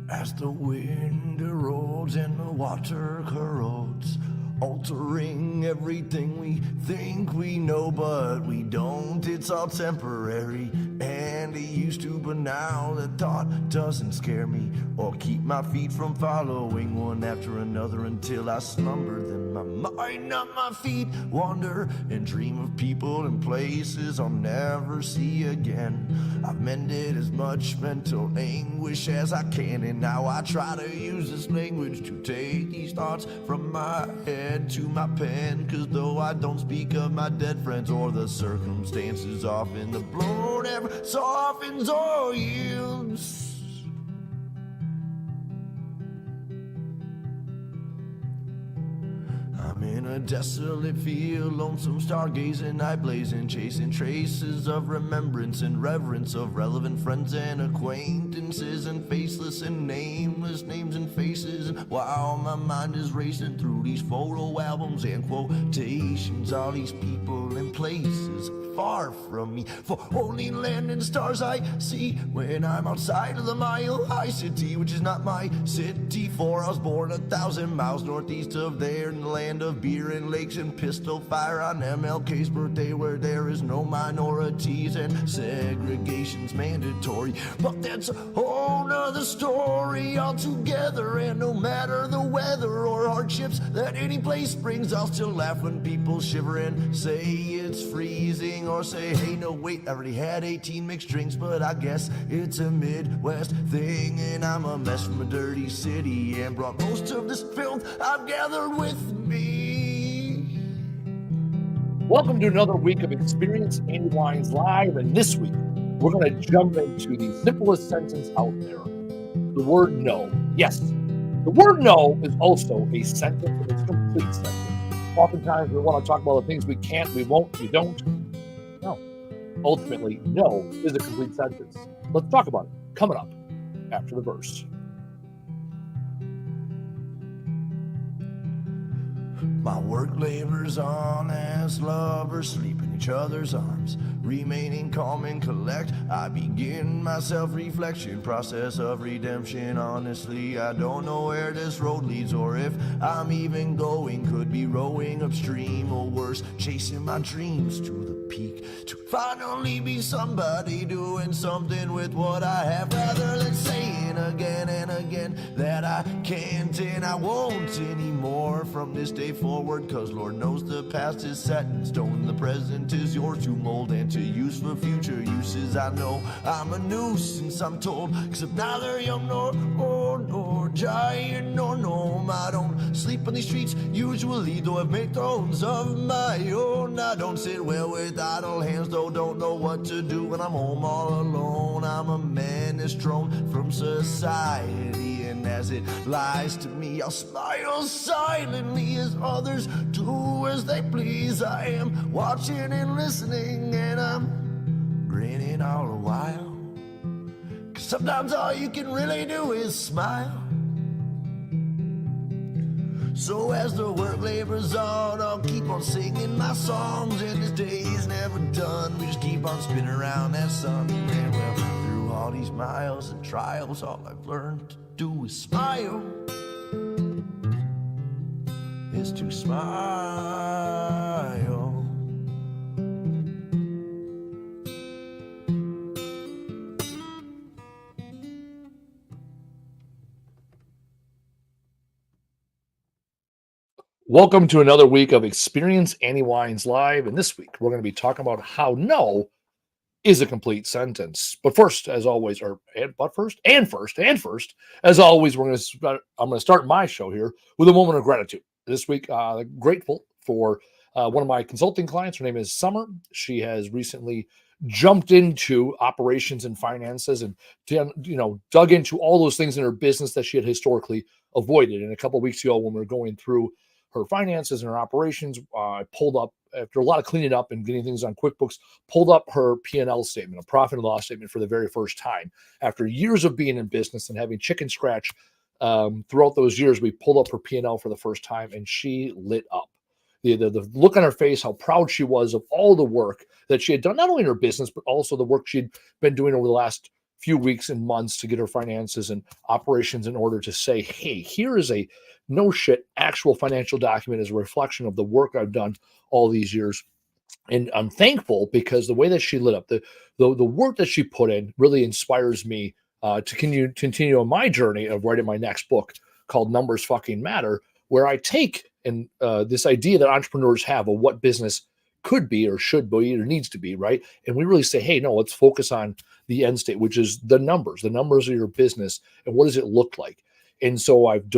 As the wind erodes and the water corrodes, altering everything we think we know, but we don't. It's all temporary, and it used to, but now the thought doesn't scare me or keep my feet from following one after another until I slumber. Then my mind, not my feet, wander and dream of people and places I'll never see again. I've mended as much mental anguish as I can, and now I try to use this language to take these thoughts from my head to my pen. Cause though I don't speak of my dead friends or the circumstances, often the blow never softens or yields. I'm in a desolate field, lonesome stargazing, eye blazing, chasing traces of remembrance and reverence of relevant friends and acquaintances, and faceless and nameless names and faces. And while my mind is racing through these photo albums and quotations, all these people and places far from me, for only land and stars I see when I'm outside of the mile-high city, which is not my city, for I was born 1,000 miles northeast of there, in the land of beer and lakes and pistol fire on MLK's birthday, where there is no minorities and segregation's mandatory. But that's a whole nother story altogether, and no matter the weather or hardships that any place brings, I'll still laugh when people shiver and say it's freezing, or say, hey, no, wait, I already had 18 mixed drinks, but I guess it's a Midwest thing, and I'm a mess from a dirty city and brought most of this filth I've gathered with me. Welcome to another week of Experience Andy Weins Live, and this week we're going to jump into the simplest sentence out there, the word no. Yes, the word no is also a sentence, and it's a complete sentence. Oftentimes we want to talk about the things we can't, we won't, we don't. No. Ultimately, no is a complete sentence. Let's talk about it coming up after the verse. My work labors on as lovers sleep in each other's arms, remaining calm and collect. I begin my self-reflection process of redemption. Honestly, I don't know where this road leads, or if I'm even going. Could be rowing upstream, or worse, chasing my dreams to the peak, to finally be somebody doing something with what I have, rather than saying again and again that I can't and I won't anymore from this day forward. Cause Lord knows the past is set in stone, the present is yours to mold and to use for future uses. I know I'm a nuisance, I'm told, cause I'm neither young nor old, nor giant nor gnome. I don't sleep on these streets usually, though I've made thrones of my own. I don't sit well with idle hands, though don't know what to do when I'm home all alone. I'm a menace thrown from society, and as it lies to me, I'll smile silently as others do as they please. I am watching and listening, and I'm grinning all the while, cause sometimes all you can really do is smile. So as the work labors on, I'll keep on singing my songs, and this day is never done. We just keep on spinning around that sun, and well, through all these miles and trials, all I've learned to do is smile. Is to smile. Welcome to another week of Experience Andy Weins Live, and this week we're going to be talking about how no is a complete sentence. But first, as always, as always, I'm going to start my show here with a moment of gratitude. This week, grateful for one of my consulting clients. Her name is Summer. She has recently jumped into operations and finances, and dug into all those things in her business that she had historically avoided. And a couple of weeks ago, when we were going through her finances and her operations, I pulled up, after a lot of cleaning up and getting things on QuickBooks, pulled up her P&L statement, a profit and loss statement, for the very first time. After years of being in business and having chicken scratch throughout those years, we pulled up her P&L for the first time, and she lit up. The look on her face, how proud she was of all the work that she had done, not only in her business, but also the work she'd been doing over the last few weeks and months to get her finances and operations in order to say, hey, here is a no shit actual financial document as a reflection of the work I've done all these years. And I'm thankful because the way that she lit up, the work that she put in really inspires me to continue on my journey of writing my next book called Numbers Fucking Matter, where I take this idea that entrepreneurs have of what business could be or should be or needs to be, right? And we really say, hey, no, let's focus on the end state, which is the numbers of your business and what does it look like. And so I've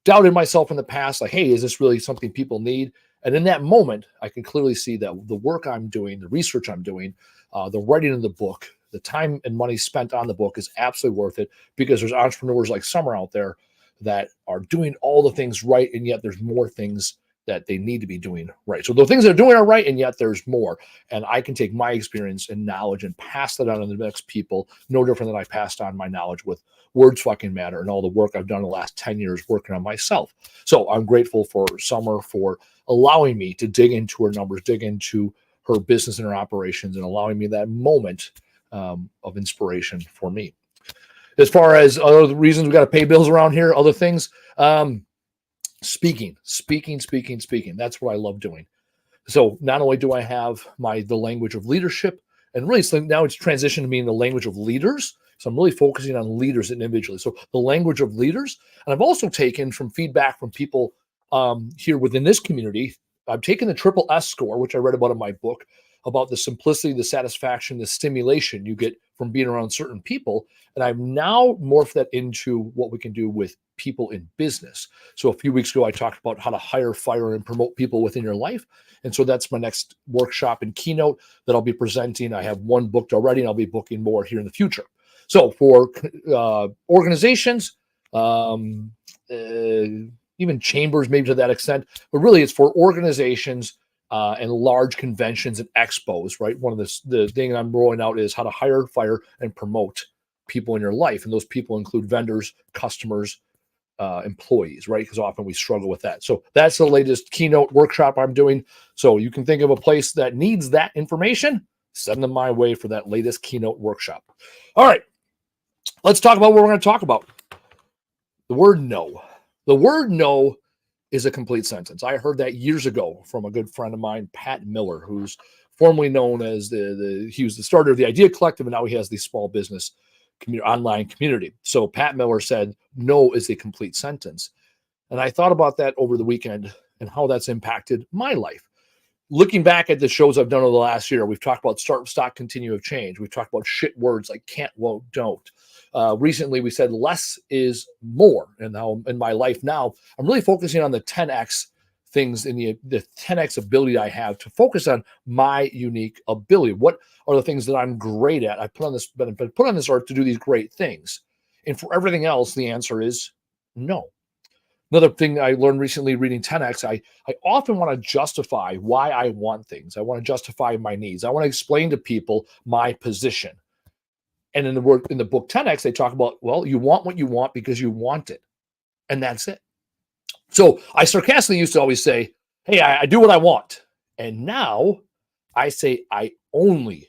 doubted myself in the past, like, hey, is this really something people need? And in that moment, I can clearly see that the work I'm doing, the research I'm doing, the writing of the book, the time and money spent on the book is absolutely worth it because there's entrepreneurs like Summer out there that are doing all the things right, and yet there's more things that they need to be doing right. So the things they're doing are right, and yet there's more. And I can take my experience and knowledge and pass that on to the next people, no different than I passed on my knowledge with Words Fucking Matter and all the work I've done in the last 10 years working on myself. So I'm grateful for Summer for allowing me to dig into her numbers, dig into her business and her operations, and allowing me that moment of inspiration for me. As far as other reasons we got to pay bills around here, other things, speaking. That's what I love doing. So not only do I have the language of leadership, and really now it's transitioned to being the language of leaders. So I'm really focusing on leaders individually. So the language of leaders, and I've also taken from feedback from people here within this community. I've taken the triple S score, which I read about in my book, about the simplicity, the satisfaction, the stimulation you get from being around certain people. And I've now morphed that into what we can do with people in business. So a few weeks ago, I talked about how to hire, fire, and promote people within your life. And so that's my next workshop and keynote that I'll be presenting. I have one booked already, and I'll be booking more here in the future. So for organizations, even chambers, maybe to that extent, but really it's for organizations and large conventions and expos, right? One of the thing I'm rolling out is how to hire, fire, and promote people in your life. And those people include vendors, customers, employees, right? Because often we struggle with that. So that's the latest keynote workshop I'm doing. So you can think of a place that needs that information, send them my way for that latest keynote workshop. All right, let's talk about what we're going to talk about. The word no. The word no is a complete sentence. I heard that years ago from a good friend of mine, Pat Miller, who's formerly known as he was the starter of the Idea Collective, and now he has the small business online community. So Pat Miller said, no is a complete sentence. And I thought about that over the weekend and how that's impacted my life. Looking back at the shows I've done over the last year, we've talked about start, stop, continue of change. We've talked about shit words like can't, won't, don't. Recently, we said less is more. And now in my life now, I'm really focusing on the 10x things in the 10x ability I have to focus on my unique ability. What are the things that I'm great at? Been put on this earth to do these great things. And for everything else, the answer is no. Another thing I learned recently reading 10X, I often want to justify why I want things. I want to justify my needs. I want to explain to people my position. And in the book 10X, they talk about, well, you want what you want because you want it. And that's it. So I sarcastically used to always say, hey, I do what I want. And now I say I only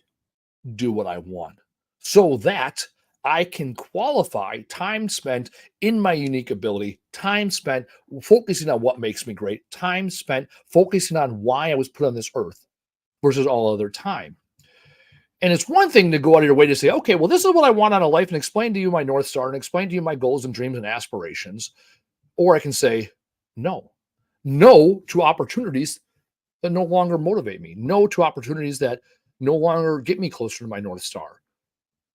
do what I want so that I can qualify time spent in my unique ability, time spent focusing on what makes me great, time spent focusing on why I was put on this earth versus all other time. And it's one thing to go out of your way to say, okay, well, this is what I want out of life and explain to you my North Star and explain to you my goals and dreams and aspirations. Or I can say, no to opportunities that no longer motivate me, no to opportunities that no longer get me closer to my North Star.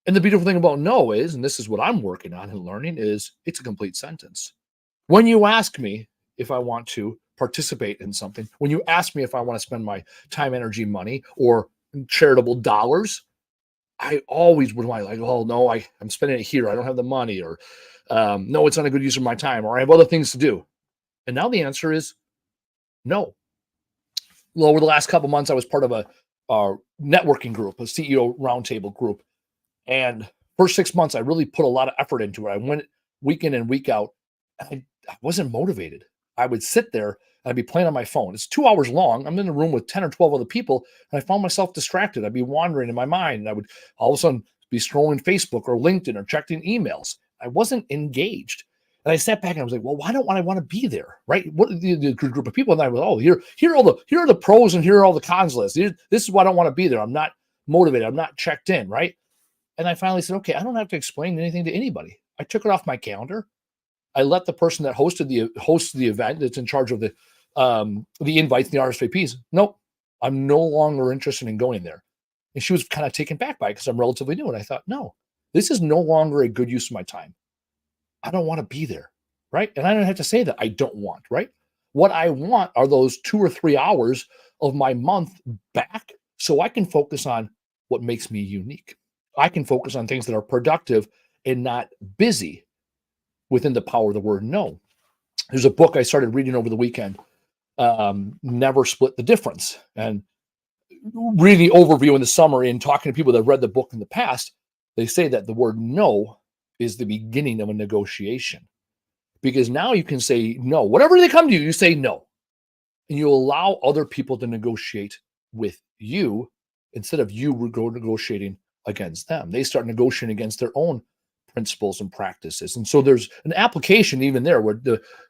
And the beautiful thing about no is, and this is what I'm working on and learning, is it's a complete sentence. When you ask me if I want to participate in something, when you ask me if I want to spend my time, energy, money, or charitable dollars, I always would like, oh, no, I'm spending it here. I don't have the money, or no, it's not a good use of my time, or I have other things to do. And now the answer is no. Well, over the last couple of months, I was part of a networking group, a CEO roundtable group. And first 6 months, I really put a lot of effort into it. I went week in and week out. And I wasn't motivated. I would sit there and I'd be playing on my phone. It's 2 hours long. I'm in a room with 10 or 12 other people, and I found myself distracted. I'd be wandering in my mind, and I would all of a sudden be scrolling Facebook or LinkedIn or checking emails. I wasn't engaged. And I sat back and I was like, well, why don't I want to be there? Right? What the group of people? And I was, oh, here are the pros and here are all the cons lists. This is why I don't want to be there. I'm not motivated. I'm not checked in. Right. And I finally said, okay, I don't have to explain anything to anybody. I took it off my calendar. I let the person that hosted the event, that's in charge of the invites, the RSVPs. Nope, I'm no longer interested in going there. And she was kind of taken back by it because I'm relatively new. And I thought, no, this is no longer a good use of my time. I don't want to be there, right? And I don't have to say that I don't want, right? What I want are those 2 or 3 hours of my month back so I can focus on what makes me unique. I can focus on things that are productive and not busy within the power of the word no. There's a book I started reading over the weekend, Never Split the Difference. And reading the overview and the summary and talking to people that have read the book in the past, they say that the word no is the beginning of a negotiation. Because now you can say no. Whatever they come to you, you say no. And you allow other people to negotiate with you instead of you negotiating against them. They start negotiating against their own principles and practices. And so there's an application even there where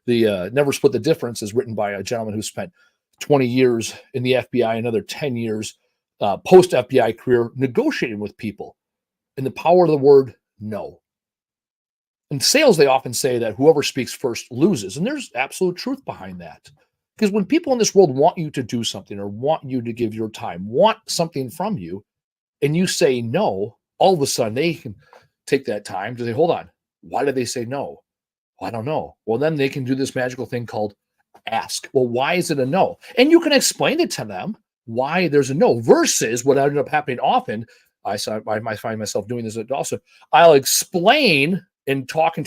the Never Split the Difference is written by a gentleman who spent 20 years in the FBI, another 10 years post-FBI career negotiating with people. And the power of the word no. In sales, they often say that whoever speaks first loses. And there's absolute truth behind that. Because when people in this world want you to do something or want you to give your time, want something from you, and you say no, all of a sudden they can take that time to say, hold on, why did they say no? Well, I don't know. Well, then they can do this magical thing called ask. Well, why is it a no? And you can explain it to them why there's a no versus what ended up happening often. I might find myself doing this also. I'll explain and talk.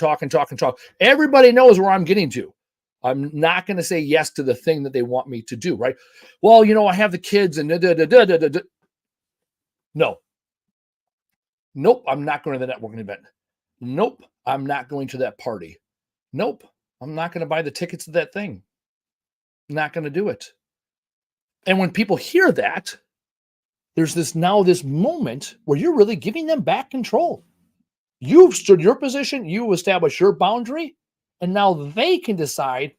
Everybody knows where I'm getting to. I'm not going to say yes to the thing that they want me to do, right? Well, I have the kids and No. Nope, I'm not going to the networking event. Nope, I'm not going to that party. Nope, I'm not going to buy the tickets to that thing. Not going to do it. And when people hear that, there's this moment where you're really giving them back control. You've stood your position, you establish your boundary, and now they can decide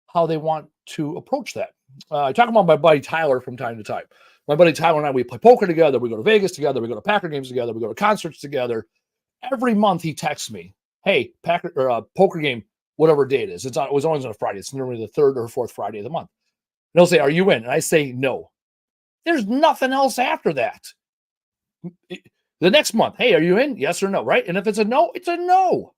how they want to approach that. I talk about my buddy Tyler from time to time. My buddy Tyler and I, we play poker together. We go to Vegas together. We go to Packer games together. We go to concerts together. Every month he texts me, hey, poker game, whatever day it is. It was always on a Friday. It's normally the third or fourth Friday of the month. And he'll say, are you in? And I say, no. There's nothing else after that. The next month, hey, are you in? Yes or no, right? And if it's a no, it's a no.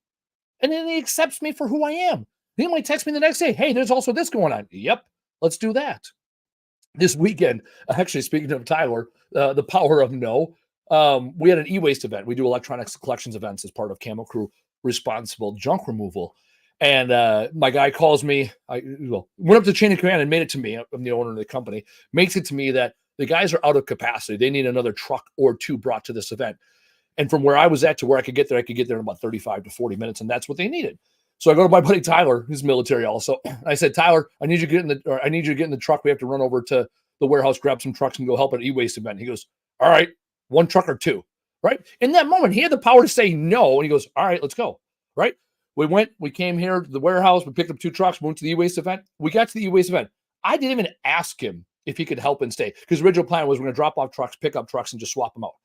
And then he accepts me for who I am. He might text me the next day, hey, there's also this going on. Yep, let's do that. This weekend, actually, speaking of Tyler, the power of no, we had an e-waste event. We do electronics collections events as part of Camel Crew Responsible Junk Removal. And my guy calls me, went up to the chain of command and made it to me. I'm the owner of the company. Makes it to me that the guys are out of capacity. They need another truck or two brought to this event. And from where I was at to where I could get there in about 35 to 40 minutes. And that's what they needed. So I go to my buddy Tyler, who's military also. I said, Tyler, I need you to get in the truck. We have to run over to the warehouse, grab some trucks, and go help at an e-waste event. He goes, all right, one truck or two, right? In that moment, he had the power to say no, and he goes, all right, let's go, right? We came here to the warehouse, we picked up 2 trucks, went to the e-waste event. We got to the e-waste event. I didn't even ask him if he could help and stay, because the original plan was we're going to drop off trucks, pick up trucks, and just swap them out.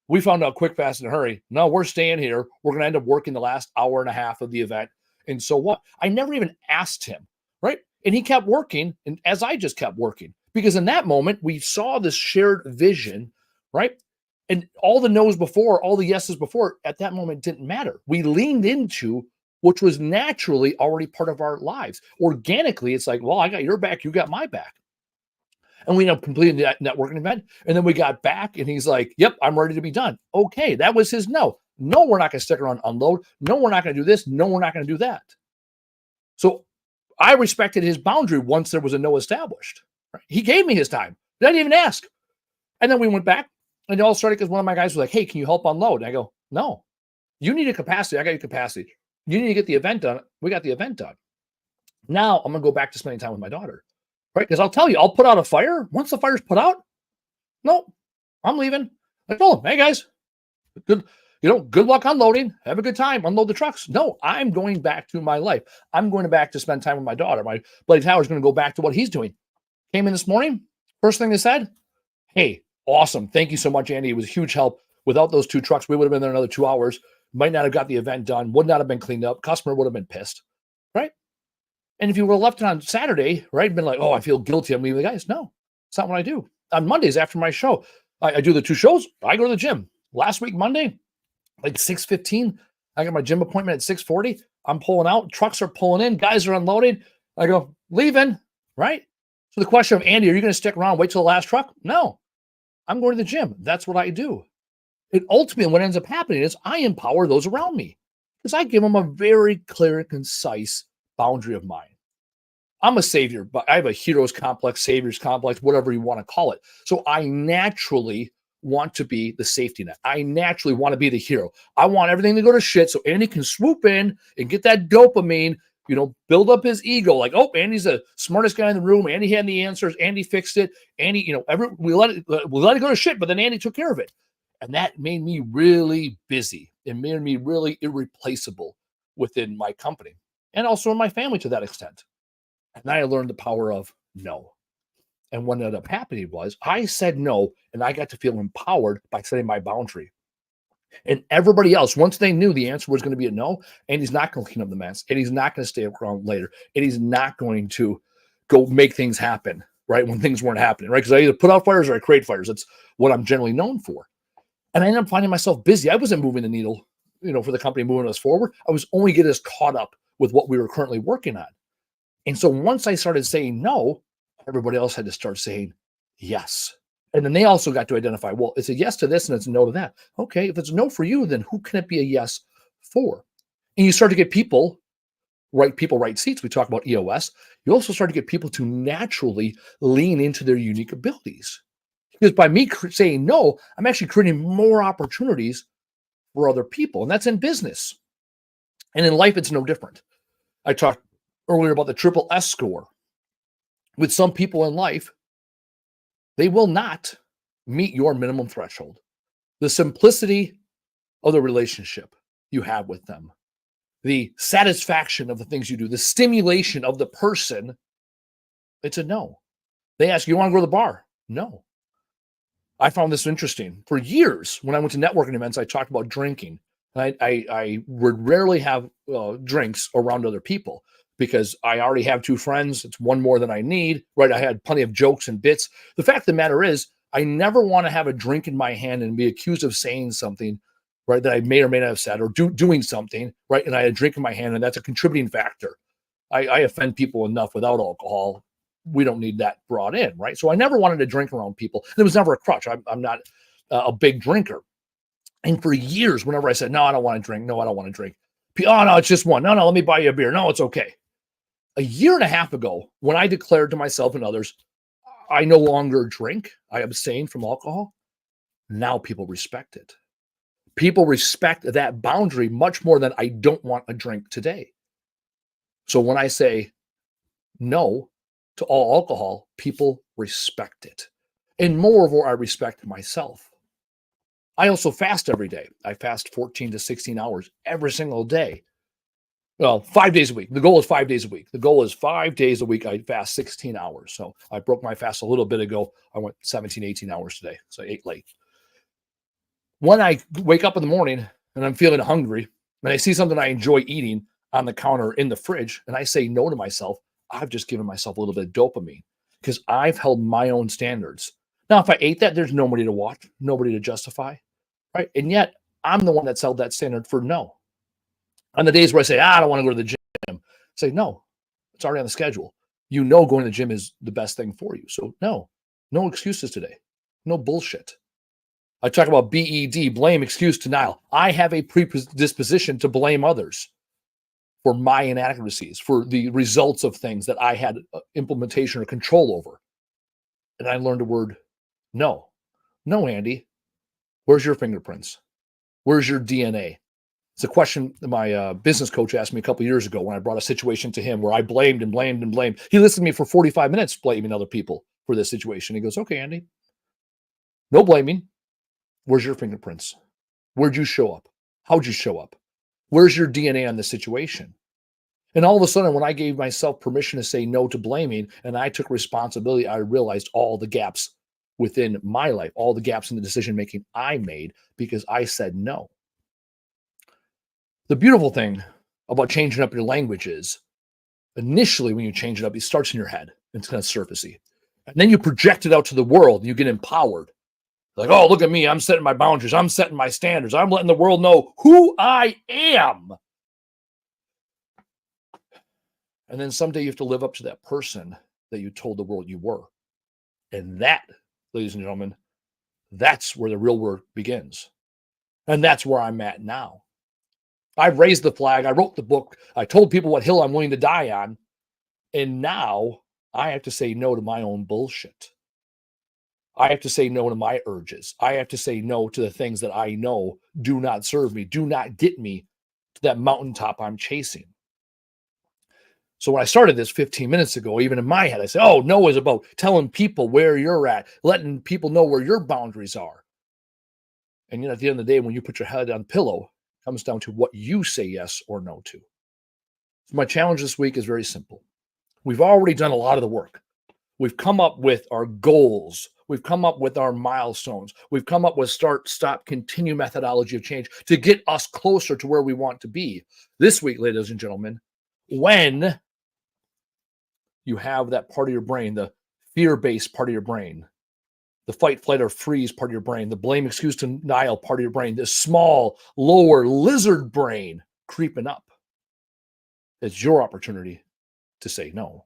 We found out quick, fast, in a hurry. No, we're staying here. We're going to end up working the last hour and a half of the event. And so what? I never even asked him, right? And he kept working, and as I just kept working, because in that moment, we saw this shared vision, right? And all the no's before, all the yeses before, at that moment didn't matter. We leaned into which was naturally already part of our lives. Organically, it's like, well, I got your back, you got my back. And we completed that networking event. And then we got back, and he's like, yep, I'm ready to be done. Okay, that was his no. No, we're not going to stick around and unload. No, we're not going to do this. No, we're not going to do that. So I respected his boundary once there was a no established. Right? He gave me his time. I didn't even ask. And then we went back, and it all started because one of my guys was like, hey, can you help unload? And I go, no. You need a capacity. I got your capacity. You need to get the event done. We got the event done. Now I'm going to go back to spending time with my daughter. Right? Because I'll tell you, I'll put out a fire. Once the fire's put out, no, I'm leaving. I told him, hey, guys, good good luck unloading. Have a good time. Unload the trucks. No, I'm going back to my life. I'm going back to spend time with my daughter. My buddy Tyler's going to go back to what he's doing. Came in this morning. First thing they said, hey, awesome. Thank you so much, Andy. It was a huge help. Without those 2 trucks, we would have been there another 2 hours. Might not have got the event done. Would not have been cleaned up. Customer would have been pissed, right? And if you were left on Saturday, right, been like, oh, I feel guilty. I'm leaving the guys. No, it's not what I do. On Mondays after my show, I do the 2 shows. I go to the gym. Last week, Monday, like 6:15, I got my gym appointment at 6:40. I'm pulling out. Trucks are pulling in. Guys are unloading. I go, leaving, right? So the question of, Andy, are you going to stick around, wait till the last truck? No, I'm going to the gym. That's what I do. And ultimately, what ends up happening is I empower those around me because I give them a very clear and concise boundary of mine. I'm a savior, but I have a hero's complex, savior's complex, whatever you want to call it. So I naturally want to be the safety net. I naturally want to be the hero. I want everything to go to shit so Andy can swoop in and get that dopamine, build up his ego. Like, oh, Andy's the smartest guy in the room. Andy had the answers. Andy fixed it. Andy, we let it go to shit, but then Andy took care of it. And that made me really busy. It made me really irreplaceable within my company and also in my family to that extent. And then I learned the power of no. And what ended up happening was I said no, and I got to feel empowered by setting my boundary. And everybody else, once they knew the answer was going to be a no, and he's not going to clean up the mess, and he's not going to stay around later, and he's not going to go make things happen, right, when things weren't happening, right? Because I either put out fires or I create fires. That's what I'm generally known for. And I ended up finding myself busy. I wasn't moving the needle, for the company, moving us forward. I was only getting us caught up with what we were currently working on. And so once I started saying no, everybody else had to start saying yes. And then they also got to identify, well, it's a yes to this and it's a no to that. Okay, if it's no for you, then who can it be a yes for? And you start to get people, right seats. We talk about EOS. You also start to get people to naturally lean into their unique abilities. Because by me saying no, I'm actually creating more opportunities for other people. And that's in business. And in life, it's no different. I talked earlier about the triple S score. With some people in life, they will not meet your minimum threshold. The simplicity of the relationship you have with them, the satisfaction of the things you do, the stimulation of the person, it's a no. They ask, you want to go to the bar? No. I found this interesting. For years, when I went to networking events, I talked about drinking. I would rarely have drinks around other people because I already have 2 friends. It's one more than I need, right? I had plenty of jokes and bits. The fact of the matter is, I never want to have a drink in my hand and be accused of saying something, right, that I may or may not have said, or doing something, right, and I had a drink in my hand, and that's a contributing factor. I offend people enough without alcohol. We don't need that brought in, right? So I never wanted to drink around people. And it was never a crutch. I'm not a big drinker. And for years, whenever I said, no, I don't want to drink. No, I don't want to drink. Oh, no, it's just one. No, let me buy you a beer. No, it's okay. A year and a half ago, when I declared to myself and others, I no longer drink, I abstain from alcohol, now people respect it. People respect that boundary much more than I don't want a drink today. So when I say no to all alcohol, people respect it. And moreover, I respect myself. I also fast every day. I fast 14 to 16 hours every single day. Well, 5 days a week. The goal is 5 days a week. The goal is 5 days a week. I fast 16 hours. So I broke my fast a little bit ago. I went 17, 18 hours today. So I ate late. When I wake up in the morning and I'm feeling hungry and I see something I enjoy eating on the counter in the fridge and I say no to myself, I've just given myself a little bit of dopamine because I've held my own standards. Now, if I ate that, there's nobody to watch, nobody to justify, right? And yet I'm the one that's held that standard for no. On the days where I say, I don't want to go to the gym, say, no, it's already on the schedule. Going to the gym is the best thing for you. So no excuses today. No bullshit. I talk about BED, blame, excuse, denial. I have a predisposition to blame others for my inadequacies, for the results of things that I had implementation or control over. And I learned the word no. No, Andy. Where's your fingerprints? Where's your DNA? It's a question that my business coach asked me a couple of years ago when I brought a situation to him where I blamed and blamed and blamed. He listened to me for 45 minutes blaming other people for this situation. He goes, okay, Andy, no blaming. Where's your fingerprints? Where'd you show up? How'd you show up? Where's your DNA on the situation? And all of a sudden, when I gave myself permission to say no to blaming and I took responsibility, I realized all the gaps within my life, all the gaps in the decision making I made because I said no. The beautiful thing about changing up your language is initially when you change it up, it starts in your head. It's kind of surfacey. And then you project it out to the world and you get empowered. Like, oh, look at me. I'm setting my boundaries. I'm setting my standards. I'm letting the world know who I am. And then someday you have to live up to that person that you told the world you were. And that, ladies and gentlemen, that's where the real work begins. And that's where I'm at now. I've raised the flag. I wrote the book. I told people what hill I'm willing to die on. And now I have to say no to my own bullshit. I have to say no to my urges. I have to say no to the things that I know do not serve me, do not get me to that mountaintop I'm chasing. So when I started this 15 minutes ago, even in my head, I said, oh, no is about telling people where you're at, letting people know where your boundaries are. And at the end of the day, when you put your head on the pillow, it comes down to what you say yes or no to. So my challenge this week is very simple. We've already done a lot of the work. We've come up with our goals. We've come up with our milestones. We've come up with start, stop, continue methodology of change to get us closer to where we want to be. This week, ladies and gentlemen, when you have that part of your brain, the fear-based part of your brain, the fight, flight, or freeze part of your brain, the blame, excuse, denial part of your brain, this small, lower lizard brain creeping up, it's your opportunity to say no.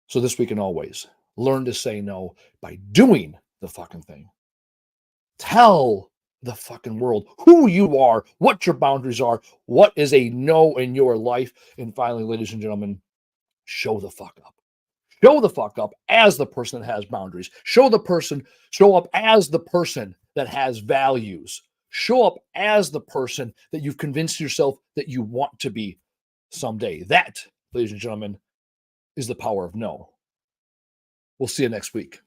So this week and always, learn to say no by doing the fucking thing. Tell the fucking world who you are, what your boundaries are, what is a no in your life. And finally, ladies and gentlemen, show the fuck up. Show the fuck up as the person that has boundaries. Show up as the person that has values. Show up as the person that you've convinced yourself that you want to be someday. That, ladies and gentlemen, is the power of no. We'll see you next week.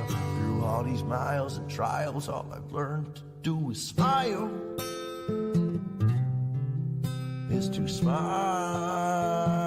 Through all these miles and trials, all I've learned to do is smile. Is to smile.